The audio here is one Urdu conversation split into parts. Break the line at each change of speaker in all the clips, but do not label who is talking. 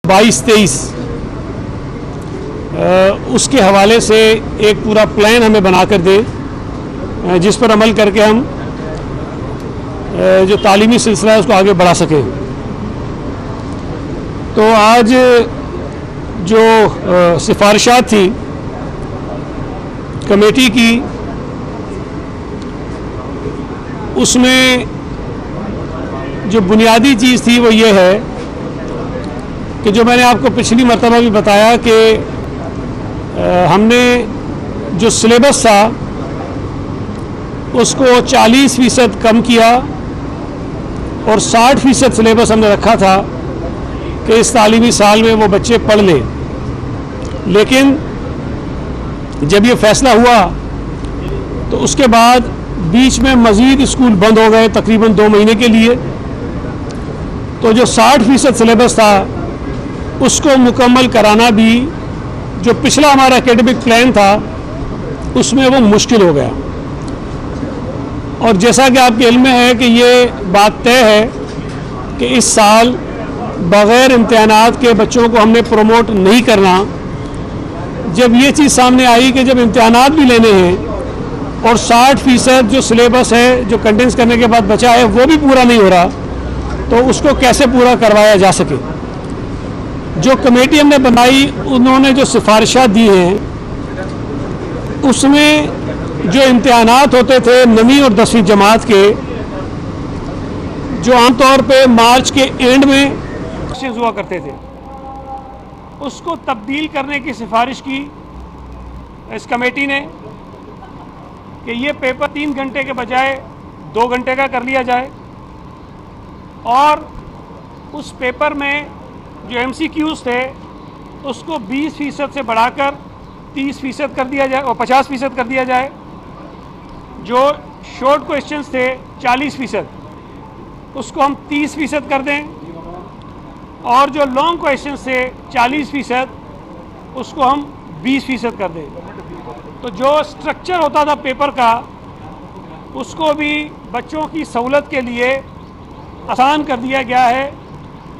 22-23 اس کے حوالے سے ایک پورا پلان ہمیں بنا کر دے جس پر عمل کر کے ہم جو تعلیمی سلسلہ ہے اس کو آگے بڑھا سکیں. تو آج جو سفارشات تھیں کمیٹی کی اس میں جو بنیادی چیز تھی وہ یہ ہے کہ جو میں نے آپ کو پچھلی مرتبہ بھی بتایا کہ ہم نے جو سلیبس تھا اس کو 40% کم کیا اور 60% سلیبس ہم نے رکھا تھا کہ اس تعلیمی سال میں وہ بچے پڑھ لیں. لیکن جب یہ فیصلہ ہوا تو اس کے بعد بیچ میں مزید اسکول بند ہو گئے تقریباً 2 مہینے کے لیے. تو جو 60% سلیبس تھا اس کو مکمل کرانا بھی جو پچھلا ہمارا اکیڈمک پلان تھا اس میں وہ مشکل ہو گیا. اور جیسا کہ آپ کے علم میں ہے کہ یہ بات طے ہے کہ اس سال بغیر امتحانات کے بچوں کو ہم نے پروموٹ نہیں کرنا. جب یہ چیز سامنے آئی کہ جب امتحانات بھی لینے ہیں اور 60% جو سلیبس ہے جو کنڈینس کرنے کے بعد بچا ہے وہ بھی پورا نہیں ہو رہا تو اس کو کیسے پورا کروایا جا سکے. جو کمیٹی ہم نے بنائی انہوں نے جو سفارشات دی ہیں اس میں جو امتحانات ہوتے تھے 9ویں اور 10ویں جماعت کے جو عام طور پہ مارچ کے اینڈ میں ہوا کرتے تھے اس کو تبدیل کرنے کی سفارش کی اس کمیٹی نے کہ یہ پیپر 3 گھنٹے کے بجائے 2 گھنٹے کا کر لیا جائے اور اس پیپر میں جو MCQs تھے اس کو 20% سے بڑھا کر 30% کر دیا جائے اور 50% کر دیا جائے. جو شارٹ کویشچنز تھے 40% اس کو ہم 30% کر دیں اور جو لانگ کویشچنز تھے 40% اس کو ہم 20% کر دیں. تو جو سٹرکچر ہوتا تھا پیپر کا اس کو بھی بچوں کی سہولت کے لیے آسان کر دیا گیا ہے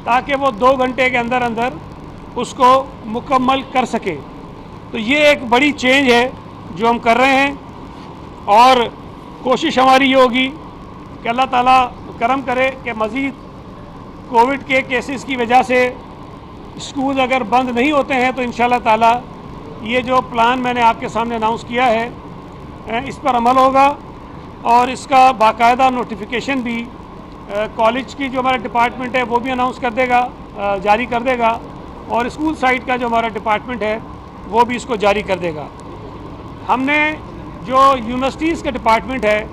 تاکہ وہ 2 گھنٹے کے اندر اندر اس کو مکمل کر سکے. تو یہ ایک بڑی چینج ہے جو ہم کر رہے ہیں اور کوشش ہماری یہ ہوگی کہ اللہ تعالیٰ کرم کرے کہ مزید کووڈ کے کیسز کی وجہ سے اسکول اگر بند نہیں ہوتے ہیں تو انشاءاللہ تعالیٰ یہ جو پلان میں نے آپ کے سامنے اناؤنس کیا ہے اس پر عمل ہوگا اور اس کا باقاعدہ نوٹیفیکیشن بھی کالج کی جو ہمارا ڈپارٹمنٹ ہے وہ بھی اناؤنس کر دے گا جاری کر دے گا اور اسکول سائٹ کا جو ہمارا ڈپارٹمنٹ ہے وہ بھی اس کو جاری کر دے گا. ہم نے جو یونیورسٹیز کا ڈپارٹمنٹ ہے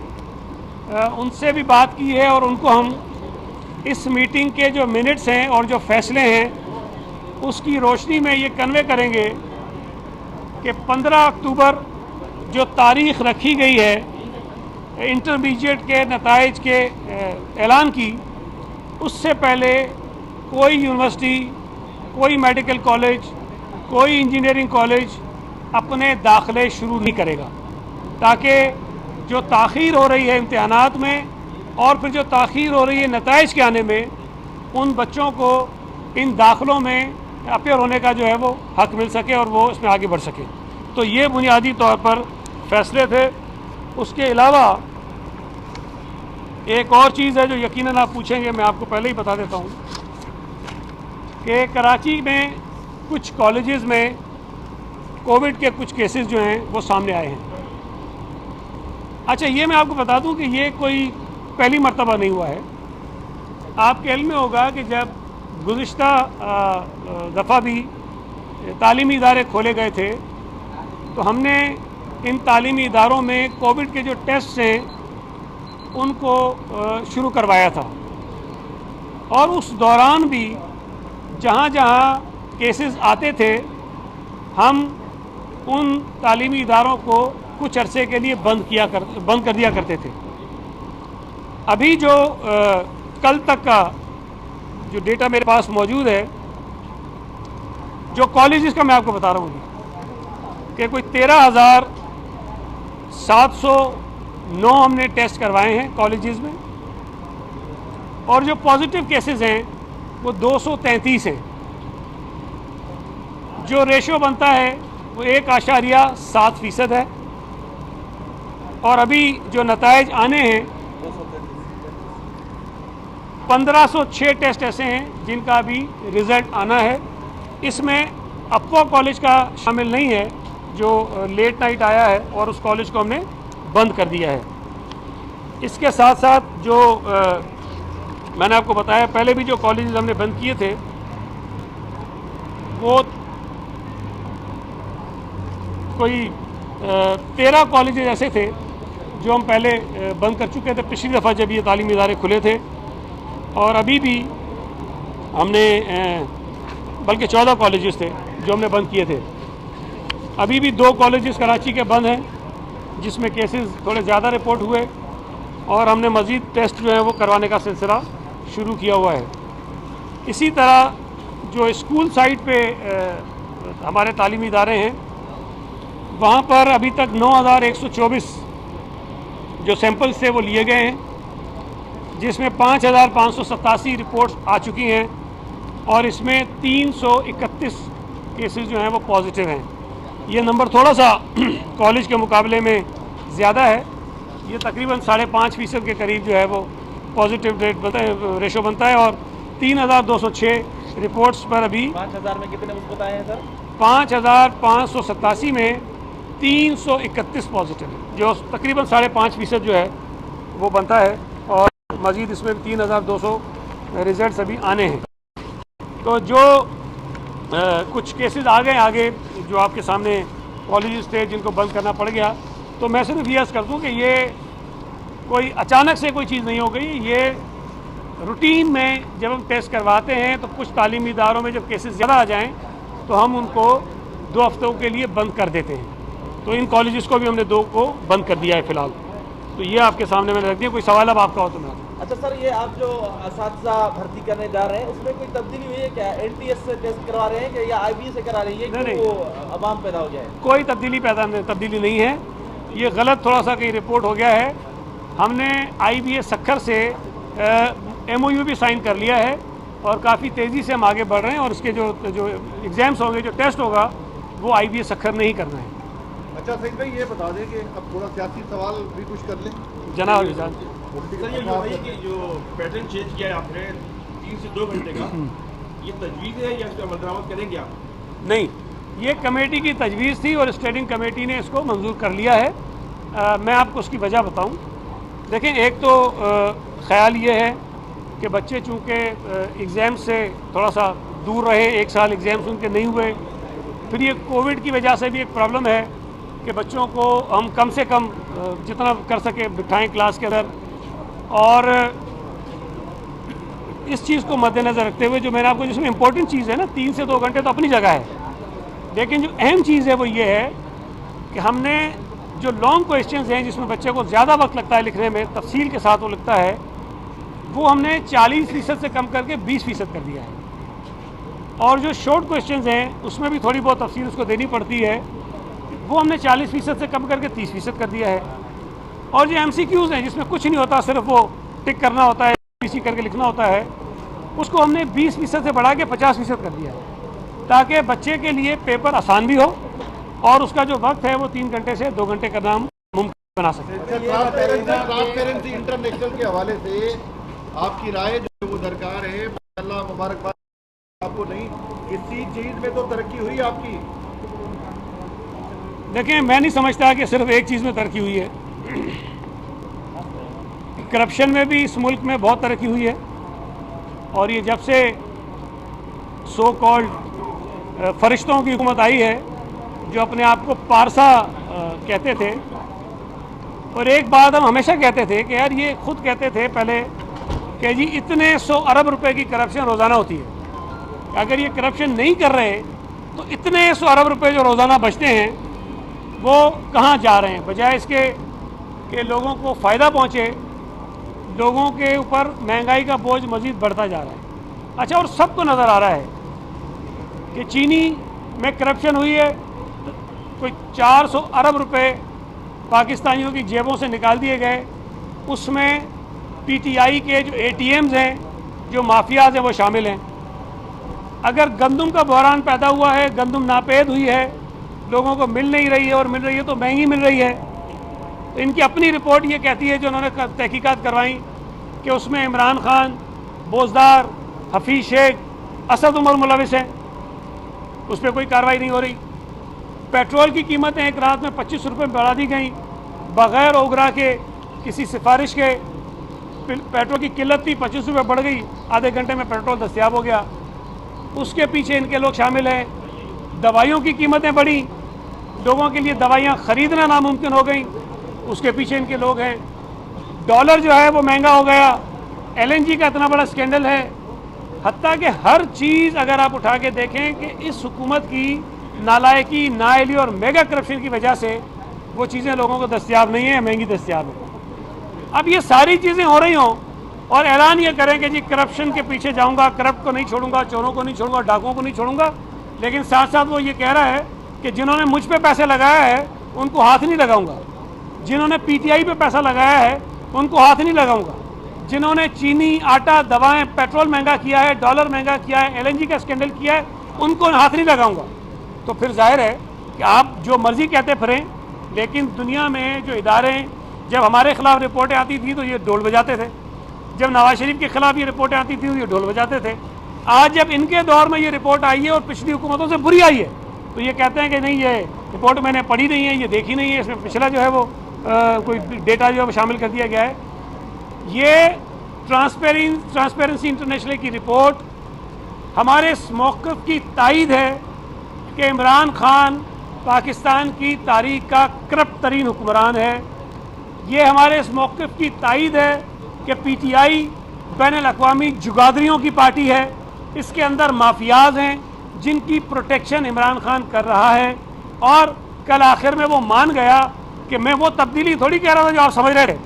ان سے بھی بات کی ہے اور ان کو ہم اس میٹنگ کے جو منٹس ہیں اور جو فیصلے ہیں اس کی روشنی میں یہ کنوے کریں گے کہ 15 اکتوبر جو تاریخ رکھی گئی ہے انٹرمیڈیٹ کے نتائج کے اعلان کی اس سے پہلے کوئی یونیورسٹی کوئی میڈیکل کالج کوئی انجینئرنگ کالج اپنے داخلے شروع نہیں کرے گا تاکہ جو تاخیر ہو رہی ہے امتحانات میں اور پھر جو تاخیر ہو رہی ہے نتائج کے آنے میں ان بچوں کو ان داخلوں میں اپیئر ہونے کا جو ہے وہ حق مل سکے اور وہ اس میں آگے بڑھ سکے. تو یہ بنیادی طور پر فیصلے تھے. اس کے علاوہ ایک اور چیز ہے جو یقیناً آپ پوچھیں گے میں آپ کو پہلے ہی بتا دیتا ہوں کہ کراچی میں کچھ کالجز میں کووڈ کے کچھ کیسز جو ہیں وہ سامنے آئے ہیں. اچھا یہ میں آپ کو بتا دوں کہ یہ کوئی پہلی مرتبہ نہیں ہوا ہے. آپ کے علم میں ہوگا کہ جب گزشتہ دفعہ بھی تعلیمی ادارے کھولے گئے تھے تو ہم نے ان تعلیمی اداروں میں کووڈ کے جو ٹیسٹ ہیں ان کو شروع کروایا تھا اور اس دوران بھی جہاں جہاں کیسز آتے تھے ہم ان تعلیمی اداروں کو کچھ عرصے کے لیے بند کر دیا کرتے تھے. ابھی جو کل تک کا جو ڈیٹا میرے پاس موجود ہے جو کالجز کا میں آپ کو بتا رہا ہوں کہ کوئی 13,709 ہم نے ٹیسٹ کروائے ہیں کالجز میں اور جو پازیٹیو کیسز ہیں وہ 233 ہیں. جو ریشو بنتا ہے وہ 1.7% ہے، اور ابھی جو نتائج آنے ہیں 1506 ٹیسٹ ایسے ہیں جن کا ابھی رزلٹ آنا ہے. اس میں اپوا کالج کا شامل نہیں ہے جو لیٹ نائٹ آیا ہے، اور اس کالج کو ہم نے بند کر دیا ہے. اس کے ساتھ ساتھ جو میں نے آپ کو بتایا پہلے بھی جو کالجز ہم نے بند کیے تھے وہ کوئی 13 کالجز ایسے تھے جو ہم پہلے بند کر چکے تھے پچھلی دفعہ جب یہ تعلیمی ادارے کھلے تھے. اور ابھی بھی ہم نے بلکہ 14 کالجز تھے جو ہم نے بند کیے تھے. ابھی بھی 2 کالجز کراچی کے بند ہیں جس میں کیسز تھوڑے زیادہ رپورٹ ہوئے، اور ہم نے مزید ٹیسٹ جو ہیں وہ کروانے کا سلسلہ شروع کیا ہوا ہے. اسی طرح جو اسکول سائٹ پہ ہمارے تعلیمی ادارے ہیں وہاں پر ابھی تک 9124 جو سیمپلز تھے وہ لیے گئے ہیں، جس میں 5587 رپورٹس آ چکی ہیں، اور اس میں 331 کیسز جو ہیں وہ پازیٹیو ہیں. یہ نمبر تھوڑا سا کالج کے مقابلے میں زیادہ ہے، یہ تقریباً 5.5% کے قریب جو ہے وہ پازیٹیو ریٹ بنتا ہے، ریشو بنتا ہے. اور 3206 رپورٹس پر ابھی
5000 میں کتنے مثبت آئے ہیں سر؟
5587 میں 331 پازیٹیو ہے، جو تقریباً 5.5% جو ہے وہ بنتا ہے. اور مزید اس میں 3200 ریزلٹس ابھی آنے ہیں. تو جو کچھ کیسز آگے جو آپ کے سامنے کالجز تھے جن کو بند کرنا پڑ گیا، تو میں صرف یہ عرض کر دوں کہ یہ کوئی اچانک سے کوئی چیز نہیں ہو گئی. یہ روٹین میں جب ہم ٹیسٹ کرواتے ہیں تو کچھ تعلیمی اداروں میں جب کیسز زیادہ آ جائیں تو ہم ان کو 2 ہفتوں کے لیے بند کر دیتے ہیں. تو ان کالجز کو بھی ہم نے 2 کو بند کر دیا ہے فی الحال. تو یہ آپ کے سامنے میں نے رکھ دیا. کوئی سوال اب آپ کا ہو تو میں.
اچھا سر، یہ آپ جو اساتذہ بھرتی کرنے جا رہے ہیں اس میں کوئی تبدیلی ہوئی ہے کیا؟ NTS سے ٹیسٹ کروا رہے ہیں کہ یا IB سے کرا رہی ہے کہ وہ عوام پیدا ہو جائے؟
کوئی تبدیلی نہیں ہے. یہ غلط تھوڑا سا کہیں رپورٹ ہو گیا ہے. ہم نے IBA سکھر سے MOU بھی سائن کر لیا ہے، اور کافی تیزی سے ہم آگے بڑھ رہے ہیں. اور اس کے جو ایگزامس ہوں گے، جو ٹیسٹ ہوگا، وہ IBA سکھر نہیں کرنا ہے.
اچھا سعید بھائی، یہ بتا دیں کہ اب تھوڑا سیاسی سوال بھی کچھ کر لیں
جناب جان.
سر، یہ کہ جو پیٹرن چینج کیا ہے آپ نے 3 سے 2 گھنٹے کا، یہ تجویز ہے یا اس کا عمل درآمد کریں گے آپ؟
نہیں، یہ کمیٹی کی تجویز تھی اور اسٹینڈنگ کمیٹی نے اس کو منظور کر لیا ہے. میں آپ کو اس کی وجہ بتاؤں. دیکھیں، ایک تو خیال یہ ہے کہ بچے چونکہ ایگزام سے تھوڑا سا دور رہے، 1 سال ایگزامس ان کے نہیں ہوئے. پھر یہ کووڈ کی وجہ سے بھی ایک پرابلم ہے کہ بچوں کو ہم کم سے کم جتنا کر سکے بٹھائیں کلاس کے اندر. اور اس چیز کو مد نظر رکھتے ہوئے جو میں نے آپ کو جس میں امپورٹنٹ چیز ہے نا، 3 سے 2 گھنٹے تو اپنی جگہ ہے، لیکن جو اہم چیز ہے وہ یہ ہے کہ ہم نے جو لانگ کویشچنز ہیں جس میں بچے کو زیادہ وقت لگتا ہے لکھنے میں، تفصیل کے ساتھ وہ لکھتا ہے، وہ ہم نے 40% سے کم کر کے 20% کر دیا ہے. اور جو شارٹ کویشچنز ہیں اس میں بھی تھوڑی بہت تفصیل اس کو دینی پڑتی ہے، وہ ہم نے 40% سے کم کر کے 30% کر دیا ہے. اور جو MCQs ہیں جس میں کچھ نہیں ہوتا، صرف وہ ٹک کرنا ہوتا ہے، PC کر کے لکھنا ہوتا ہے، اس کو ہم نے 20% سے بڑھا کے 50% کر دیا ہے، تاکہ بچے کے لیے پیپر آسان بھی ہو اور اس کا جو وقت ہے وہ 3 گھنٹے سے 2 گھنٹے کرنا ہم ممکن بنا سکیں.
ٹرانسپیرنسی انٹرنیشنل کے حوالے سے آپ کی رائے جو وہ درکار ہے. اللہ مبارکباد آپ کو. نہیں کسی چیز میں تو ترقی ہوئی آپ کی؟
دیکھیں، میں نہیں سمجھتا کہ صرف ایک چیز میں ترقی ہوئی ہے. کرپشن میں بھی اس ملک میں بہت ترقی ہوئی ہے. اور یہ جب سے سو کالڈ فرشتوں کی حکومت آئی ہے جو اپنے آپ کو پارسا کہتے تھے، اور ایک بات ہم ہمیشہ کہتے تھے کہ یار یہ خود کہتے تھے پہلے کہ جی اتنے 100 ارب روپے کی کرپشن روزانہ ہوتی ہے، اگر یہ کرپشن نہیں کر رہے تو اتنے 100 ارب روپے جو روزانہ بچتے ہیں وہ کہاں جا رہے ہیں، بجائے اس کے کہ لوگوں کو فائدہ پہنچے. لوگوں کے اوپر مہنگائی کا بوجھ مزید بڑھتا جا رہا ہے. اچھا، اور سب کو نظر آ رہا ہے کہ چینی میں کرپشن ہوئی ہے، کوئی 400 ارب روپے پاکستانیوں کی جیبوں سے نکال دیے گئے. اس میں PTI کے جو ATMs ہیں، جو مافیاز ہیں، وہ شامل ہیں. اگر گندم کا بحران پیدا ہوا ہے, گندم ناپید ہوئی ہے, لوگوں کو مل نہیں رہی ہے, اور مل رہی ہے تو مہنگی مل رہی ہے, تو ان کی اپنی رپورٹ یہ کہتی ہے جو انہوں نے تحقیقات کروائیں کہ اس میں عمران خان, بوزدار, حفیظ شیخ, اسد عمر ملوث ہیں, اس پہ کوئی کارروائی نہیں ہو رہی. پیٹرول کی قیمتیں ایک رات میں 25 روپے بڑھا دی گئیں بغیر اوگرا کے, کسی سفارش کے. پیٹرول کی قلت تھی, 25 روپے بڑھ گئی, آدھے گھنٹے میں پیٹرول دستیاب ہو گیا. اس کے پیچھے ان کے لوگ شامل ہیں. دوائیوں کی قیمتیں بڑھی, لوگوں کے لیے دوائیاں خریدنا ناممکن ہو گئیں, اس کے پیچھے ان کے لوگ ہیں. ڈالر جو ہے وہ مہنگا ہو گیا, LNG کا اتنا بڑا سکینڈل ہے. حتیٰ کہ ہر چیز اگر آپ اٹھا کے دیکھیں کہ اس حکومت کی نالائکی, نااہلی اور میگا کرپشن کی وجہ سے وہ چیزیں لوگوں کو دستیاب نہیں ہیں, مہنگی دستیاب ہیں. اب یہ ساری چیزیں ہو رہی ہوں اور اعلان یہ کریں کہ جی کرپشن کے پیچھے جاؤں گا, کرپٹ کو نہیں چھوڑوں گا, چوروں کو نہیں چھوڑوں گا, ڈاکوؤں کو نہیں چھوڑوں گا, لیکن ساتھ ساتھ وہ یہ کہہ رہا ہے کہ جنہوں نے مجھ پہ پیسے لگایا ہے ان کو ہاتھ نہیں لگاؤں گا, جنہوں نے PTI پہ پیسہ لگایا ہے ان کو ہاتھ نہیں لگاؤں گا, جنہوں نے چینی, آٹا, دوائیں, پیٹرول مہنگا کیا ہے, ڈالر مہنگا کیا ہے, LNG کا اسکینڈل کیا ہے, ان کو ہاتھ نہیں لگاؤں گا. تو پھر ظاہر ہے کہ آپ جو مرضی کہتے پھریں, لیکن دنیا میں جو ادارے, جب ہمارے خلاف رپورٹیں آتی تھیں تو یہ ڈھول بجاتے تھے, جب نواز شریف کے خلاف یہ رپورٹیں آتی تھیں تو یہ ڈھول بجاتے تھے. آج جب ان کے دور میں یہ رپورٹ آئی ہے اور پچھلی حکومتوں سے بری آئی ہے تو یہ کہتے ہیں کہ نہیں, یہ رپورٹ میں نے پڑھی نہیں ہے, یہ دیکھی نہیں ہے, اس میں پچھلا جو ہے وہ کوئی ڈیٹا جو ہے وہ شامل کر دیا گیا ہے. یہ ٹرانسپیرنسی انٹرنیشنل کی رپورٹ ہمارے اس موقف کی تائید ہے کہ عمران خان پاکستان کی تاریخ کا کرپٹ ترین حکمران ہے. یہ ہمارے اس موقف کی تائید ہے کہ PTI بین الاقوامی جگادریوں کی پارٹی ہے, اس کے اندر مافیاز ہیں جن کی پروٹیکشن عمران خان کر رہا ہے. اور کل آخر میں وہ مان گیا کہ میں وہ تبدیلی تھوڑی کہہ رہا تھا جو آپ سمجھ رہے تھے,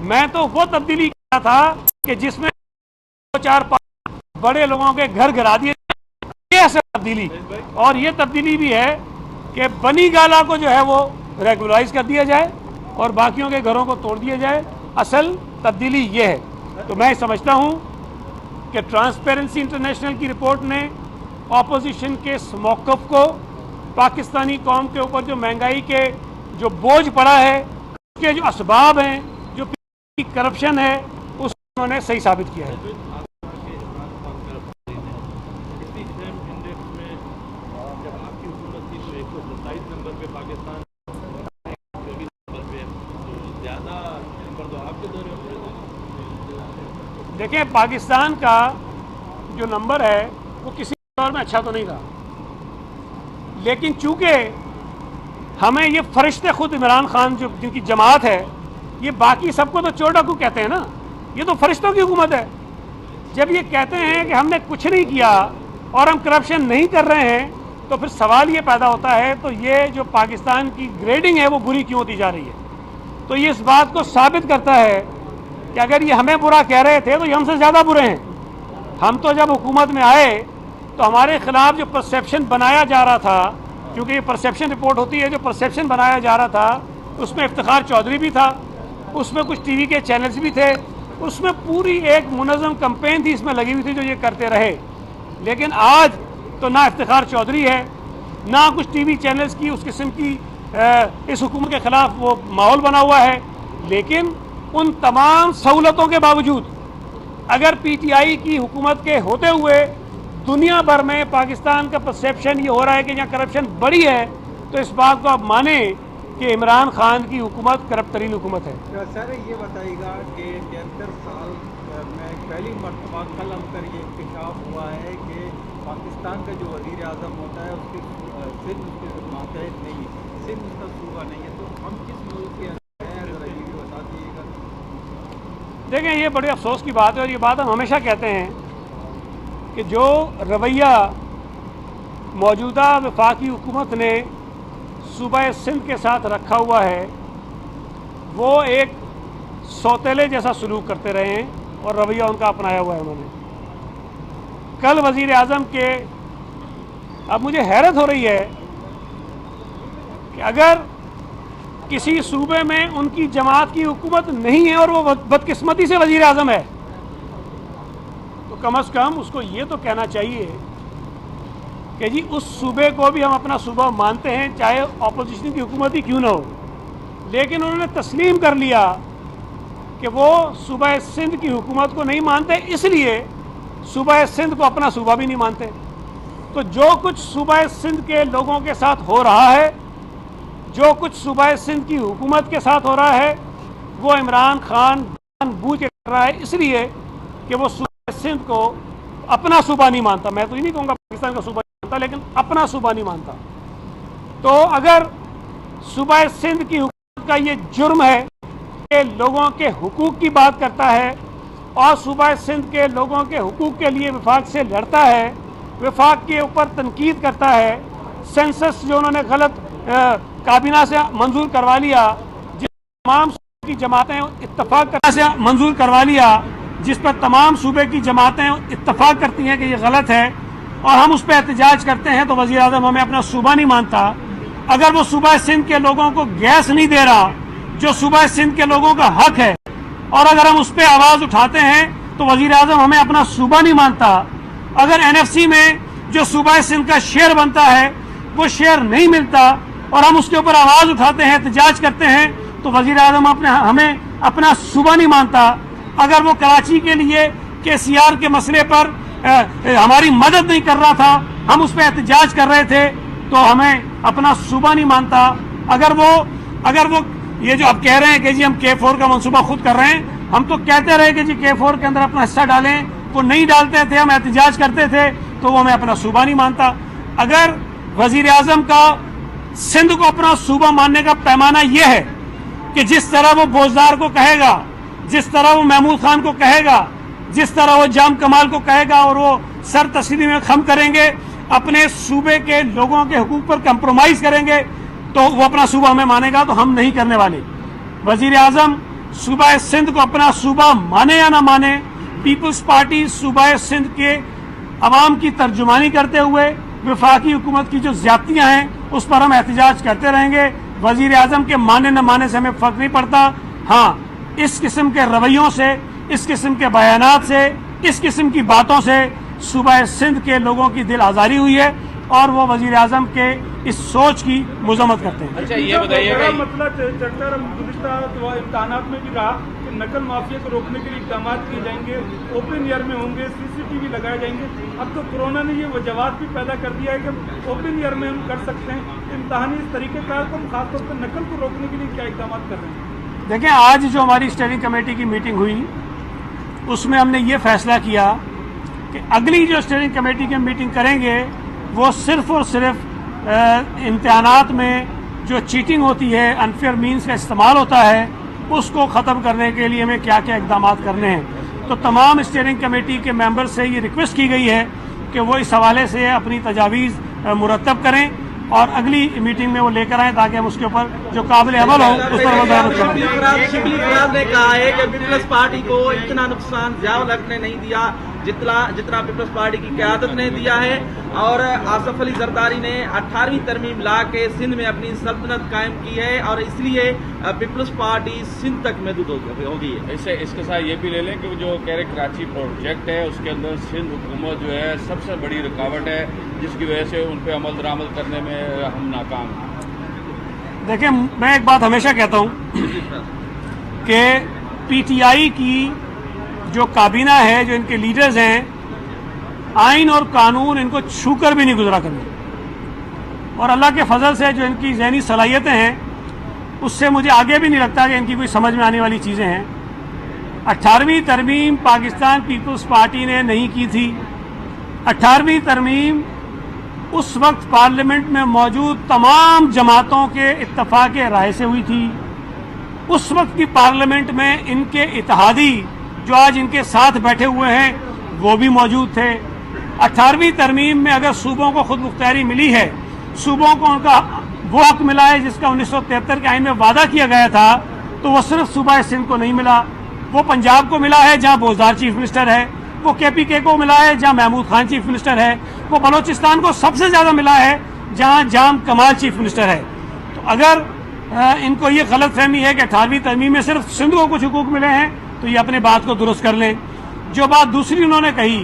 میں تو وہ تبدیلی کہہ رہا تھا کہ جس میں 4-5 بڑے لوگوں کے گھر گرا دیے, یہ ایسے تبدیلی. اور یہ تبدیلی بھی ہے کہ بنی گالا کو جو ہے وہ ریگولائز کر دیا جائے اور باقیوں کے گھروں کو توڑ دیا جائے. اصل تبدیلی یہ ہے. تو میں سمجھتا ہوں کہ ٹرانسپیرنسی انٹرنیشنل کی رپورٹ نے اپوزیشن کے اس موقف کو, پاکستانی قوم کے اوپر جو مہنگائی کے جو بوجھ پڑا ہے, اس کے جو اسباب ہیں, جو کرپشن ہے, اس کو انہوں نے صحیح ثابت کیا ہے. دیکھیں, پاکستان کا جو نمبر ہے وہ کسی دور میں اچھا تو نہیں رہا, لیکن چونکہ ہمیں یہ فرشتے خود عمران خان جو جن کی جماعت ہے, یہ باقی سب کو تو چور ڈاکو کہتے ہیں نا, یہ تو فرشتوں کی حکومت ہے. جب یہ کہتے ہیں کہ ہم نے کچھ نہیں کیا اور ہم کرپشن نہیں کر رہے ہیں تو پھر سوال یہ پیدا ہوتا ہے تو یہ جو پاکستان کی گریڈنگ ہے وہ بری کیوں ہوتی جا رہی ہے. تو یہ اس بات کو ثابت کرتا ہے کہ اگر یہ ہمیں برا کہہ رہے تھے تو یہ ہم سے زیادہ برے ہیں. ہم تو جب حکومت میں آئے تو ہمارے خلاف جو پرسیپشن بنایا جا رہا تھا, کیونکہ یہ پرسیپشن رپورٹ ہوتی ہے, جو پرسیپشن بنایا جا رہا تھا اس میں افتخار چودھری بھی تھا, اس میں کچھ TV کے چینلز بھی تھے, اس میں پوری ایک منظم کمپین تھی اس میں لگی ہوئی تھی جو یہ کرتے رہے. لیکن آج تو نہ افتخار چودھری ہے, نہ کچھ TV چینلز کی اس قسم کی اس حکومت کے خلاف وہ ماحول بنا ہوا ہے. لیکن ان تمام سہولتوں کے باوجود اگر PTI کی حکومت کے ہوتے ہوئے دنیا بھر میں پاکستان کا پرسیپشن یہ ہو رہا ہے کہ یہاں کرپشن بڑی ہے, تو اس بات کو آپ مانیں کہ عمران خان کی حکومت کرپٹ ترین حکومت ہے.
سر یہ بتائیے گا کہ 73 سال میں پہلی مرتبہ کل ہم پر یہ انکشاف ہوا ہے کہ پاکستان کا جو وزیر اعظم ہوتا ہے اس کی سندھ اس کے ماتحت نہیں ہے, سندھ اس کا صوبہ نہیں ہے, تو ہم کس ملک کے اندر ہیں, ذرا یہ بھی بتا دیجیے گا.
دیکھیں, یہ بڑے افسوس کی بات ہے اور یہ بات ہم ہمیشہ کہتے ہیں کہ جو رویہ موجودہ وفاقی حکومت نے صوبہ سندھ کے ساتھ رکھا ہوا ہے وہ ایک سوتیلے جیسا سلوک کرتے رہے ہیں اور رویہ ان کا اپنایا ہوا ہے انہوں نے. کل وزیر اعظم کے, اب مجھے حیرت ہو رہی ہے کہ اگر کسی صوبے میں ان کی جماعت کی حکومت نہیں ہے اور وہ بدقسمتی سے وزیر اعظم ہے تو کم از کم اس کو یہ تو کہنا چاہیے کہ جی اس صوبے کو بھی ہم اپنا صوبہ مانتے ہیں چاہے اپوزیشن کی حکومت ہی کیوں نہ ہو، لیکن انہوں نے تسلیم کر لیا کہ وہ صوبہ سندھ کی حکومت کو نہیں مانتے، اس لیے صوبہ سندھ کو اپنا صوبہ بھی نہیں مانتے۔ تو جو کچھ صوبہ سندھ کے لوگوں کے ساتھ ہو رہا ہے، جو کچھ صوبہ سندھ کی حکومت کے ساتھ ہو رہا ہے، وہ عمران خان جان بوجھ کے کر رہا ہے، اس لیے کہ وہ صوبہ سندھ کو اپنا صوبہ نہیں مانتا۔ میں تو یہ نہیں کہوں گا پاکستان کا صوبہ نہیں مانتا، لیکن اپنا صوبہ نہیں مانتا۔ تو اگر صوبہ سندھ کی حکومت کا یہ جرم ہے کہ لوگوں کے حقوق کی بات کرتا ہے اور صوبہ سندھ کے لوگوں کے حقوق کے لیے وفاق سے لڑتا ہے، وفاق کے اوپر تنقید کرتا ہے، سینسس جو انہوں نے غلط کابینہ سے منظور کروا لیا، جس تمام صوبے کی جماعتیں اتفاق سے منظور کروا لیا، جس پر تمام صوبے کی جماعتیں اتفاق کرتی ہیں کہ یہ غلط ہے اور ہم اس پہ احتجاج کرتے ہیں، تو وزیر اعظم ہمیں اپنا صوبہ نہیں مانتا۔ اگر وہ صوبہ سندھ کے لوگوں کو گیس نہیں دے رہا جو صوبہ سندھ کے لوگوں کا حق ہے، اور اگر ہم اس پہ آواز اٹھاتے ہیں تو وزیر اعظم ہمیں اپنا صوبہ نہیں مانتا۔ اگر NFC میں جو صوبہ سندھ کا شیئر بنتا ہے وہ شیئر نہیں ملتا اور ہم اس کے اوپر آواز اٹھاتے ہیں، احتجاج کرتے ہیں، تو وزیر اعظم ہمیں اپنا صوبہ نہیں مانتا۔ اگر وہ کراچی کے لیے KCR کے مسئلے پر ہماری مدد نہیں کر رہا تھا، ہم اس پہ احتجاج کر رہے تھے، تو ہمیں اپنا صوبہ نہیں مانتا۔ اگر وہ یہ جو اب کہہ رہے ہیں کہ جی ہم K4 کا منصوبہ خود کر رہے ہیں، ہم تو کہتے رہے کہ جی K4 کے اندر اپنا حصہ ڈالیں، وہ نہیں ڈالتے تھے، ہم احتجاج کرتے تھے، تو وہ ہمیں اپنا صوبہ نہیں مانتا۔ اگر وزیر اعظم کا سندھ کو اپنا صوبہ ماننے کا پیمانہ یہ ہے کہ جس طرح وہ بوزدار کو کہے گا، جس طرح وہ محمود خان کو کہے گا، جس طرح وہ جام کمال کو کہے گا اور وہ سر تسلی میں خم کریں گے، اپنے صوبے کے لوگوں کے حقوق پر کمپرومائز کریں گے، تو وہ اپنا صوبہ ہمیں مانے گا، تو ہم نہیں کرنے والے۔ وزیر اعظم صوبہ سندھ کو اپنا صوبہ مانے یا نہ مانے، پیپلز پارٹی صوبہ سندھ کے عوام کی ترجمانی کرتے ہوئے وفاقی حکومت کی جو زیادتیاں ہیں اس پر ہم احتجاج کرتے رہیں گے۔ وزیر اعظم کے مانے نہ مانے سے ہمیں فرق نہیں پڑتا۔ ہاں، اس قسم کے رویوں سے، اس قسم کے بیانات سے، اس قسم کی باتوں سے صوبہ سندھ کے لوگوں کی دل آزاری ہوئی ہے اور وہ وزیر اعظم کے اس سوچ کی مذمت کرتے ہیں۔
اچھا یہ بتائیے کہ
مسئلہ چرچا گزشتہ انتخابات میں بھی رہا کہ نقل مافیا کو روکنے کے لیے اقدامات کیے جائیں گے، اوپن ایئر میں ہوں گے، CCTV لگائے جائیں گے۔ اب تو کورونا نے یہ وجوہات بھی پیدا کر دیا ہے کہ اوپن ایئر میں ہم کر سکتے ہیں۔ امتحانی اس طریقہ کار کو خاص طور پر نقل کو روکنے کے لیے کیا اقدامات کر رہے ہیں؟
دیکھیں، آج جو ہماری اسٹیئرنگ کمیٹی کی میٹنگ ہوئی اس میں ہم نے یہ فیصلہ کیا کہ اگلی جو اسٹیئرنگ کمیٹی کی میٹنگ کریں گے وہ صرف اور صرف امتحانات میں جو چیٹنگ ہوتی ہے، انفیئر مینز کا استعمال ہوتا ہے، اس کو ختم کرنے کے لیے ہمیں کیا کیا اقدامات کرنے ہیں۔ تو تمام اسٹیئرنگ کمیٹی کے ممبر سے یہ ریکویسٹ کی گئی ہے کہ وہ اس حوالے سے اپنی تجاویز مرتب کریں اور اگلی میٹنگ میں وہ لے کر آئیں تاکہ ہم اس کے اوپر جو قابل عمل ہو اس پر وضاحت کریں۔
شبلی فراز نے کہا ہے کہ پیپلز پارٹی کو اتنا نقصان ضیاء الحق نے نہیں دیا جتنا پیپلز پارٹی کی قیادت نے دیا ہے، اور آصف علی زرداری نے 18ویں ترمیم لا کے سندھ میں اپنی سلطنت قائم کی ہے اور اس لیے پیپلز پارٹی سندھ تک محدود ہو گئی ہے۔
اس کے ساتھ یہ بھی لے لیں کہ جو کہہ رہے کراچی پروجیکٹ ہے اس کے اندر سندھ حکومت جو ہے سب سے بڑی رکاوٹ ہے، جس کی وجہ سے ان پہ عمل درآمد کرنے میں ہم ناکام ہیں۔
دیکھیں، میں ایک بات ہمیشہ کہتا ہوں کہ PTI کی جو کابینہ ہے، جو ان کے لیڈرز ہیں، آئین اور قانون ان کو چھو کر بھی نہیں گزرا کرنے، اور اللہ کے فضل سے جو ان کی ذہنی صلاحیتیں ہیں اس سے مجھے آگے بھی نہیں لگتا کہ ان کی کوئی سمجھ میں آنے والی چیزیں ہیں۔ 18ویں ترمیم پاکستان پیپلز پارٹی نے نہیں کی تھی۔ 18ویں ترمیم اس وقت پارلیمنٹ میں موجود تمام جماعتوں کے اتفاق رائے سے ہوئی تھی۔ اس وقت کی پارلیمنٹ میں ان کے اتحادی جو آج ان کے ساتھ بیٹھے ہوئے ہیں وہ بھی موجود تھے۔ 18ویں ترمیم میں اگر صوبوں کو خود مختاری ملی ہے، صوبوں کو ان کا وہ حق ملا ہے جس کا 1973 کے آئین میں وعدہ کیا گیا تھا، تو وہ صرف صوبہ سندھ کو نہیں ملا، وہ پنجاب کو ملا ہے جہاں بوزدار چیف منسٹر ہے، وہ KPK کو ملا ہے جہاں محمود خان چیف منسٹر ہے، وہ بلوچستان کو سب سے زیادہ ملا ہے جہاں جام کمال چیف منسٹر ہے۔ تو اگر ان کو یہ غلط فہمی ہے کہ 18ویں ترمیم میں صرف سندھ کو کچھ حقوق ملے ہیں تو یہ اپنے بات کو درست کر لیں۔ جو بات دوسری انہوں نے کہی